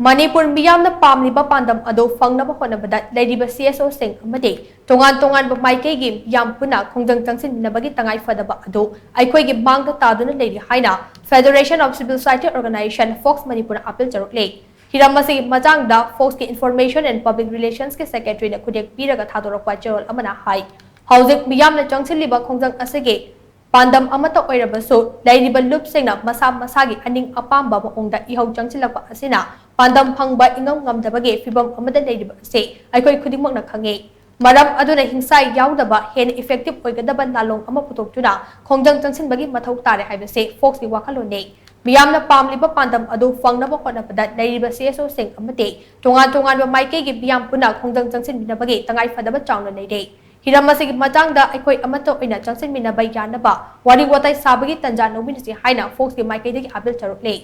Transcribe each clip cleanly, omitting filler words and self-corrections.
Manipur Meeyamna PAMLIBA PANDAM ado PHANGNABA HOTNABADA LEIRIBA CSO SHING AMADI TONGAN-TONGANBA MAIKEI YAM PUNNA Khongjang Changshinminnabagi Tangai Phadaba ado Eikhoigi Maangda Taduna LEIRI HAINA Federation of Civil Society Organization FOCS Manipur appeal TOURAKLI Hiramasi Majangda FOCS ki Information and Public Relations ki Secretary na Kudek Piraga Thadorakwa Charol Amana Hai Hauzik Meeyamna Changshinminnabagi Khongjang asige PANDAM amata oirabasu LEIRIBA loop singna masa masagi aning apamba maongda ihau changchilakpa asina PANDAM phangba ingam ngamdabagi fibam amada LEIRIBA ase aikoi khudingmak na khange maram aduna hingsai yaudaba hen effective oigadaba nalong ama putoktuna Khongjang Changshinminnabagi mathau tare haibase FOCS ki wakhalone Meeyamna PAMLIBA PANDAM adu phangnaba hotnabada LEIRIBA CSO sing amate tongan-tonganba MAIKEI gi Meeyam Punna Khongjang Changshinminnabagi Tangai Phadaba chauna leire Hiramasi Majangda Eikoi amato ina Changshinminnabagi yanaba wari watai sabagi tanja nominasi haina FOCS ki MAIKEI dagi appeal TOURAKLI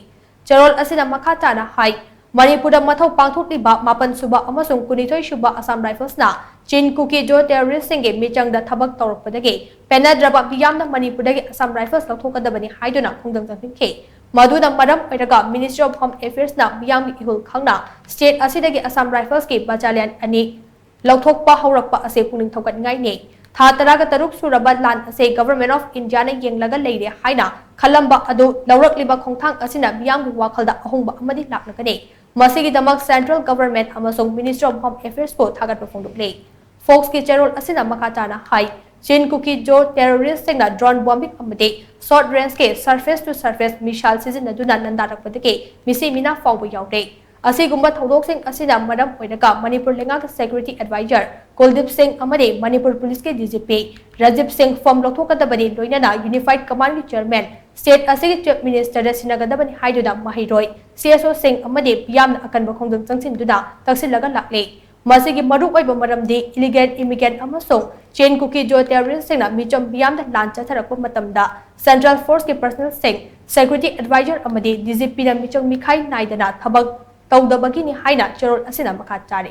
Charol asina makha tana hai Manipura mathau pangthokliba mapan suba amasung kunithoi suba Assam Rifles na Chin Kuki Jo terrorist singe michangda thabak tawrakpadagi penadraba Meeyamna Manipurdagi Assam Rifles lauthokadabani haiduna Khongjang Changshinminnabagi Maduna maram oiraga Ministry of Home Affairs na Meeyam ihul khangna state asidagi Assam Rifles ki battalion ani lauthokpa haurakpa ase puning thokat ngai ne tha taraga taruk suraba lan ase Government of India na yenglaga leire haina khalamba adu laurakliba khongthang asina Meeyam gi wakhalda ahongba amadi laknakane masigi damak Central Government amasong Ministry of Home Affairs ko thagat pafongdukle FOCS ki Charol asina makatana hai Chin Kuki Jo terrorist singna drone bombing amade short range ke surface to surface missile sizinaduna nandarakpadake misi mina fawba yaude Asigumba thodok sing asina madam oinaga Manipur lenga security advisor Kuldip Singh amade Manipur police ke DGP Rajib Singh from lothokadabani loinana unified command ki chairman state asigi chief minister sinagadabani haiduna mahiroi CSO Singh amade Meeyamna akanba Khongjang Changshinminnabagi taksilaga lakle masigi maruk oiba maramdi illegal immigrant amasong Chain Kuki Jo terrorist singna michom Meeyamna lan chatharakpa matamda Central Force ki personal Singh security advisor amade DGP na michom mikhai naidana thabak Taudabagi ni haina Charol asina makha chare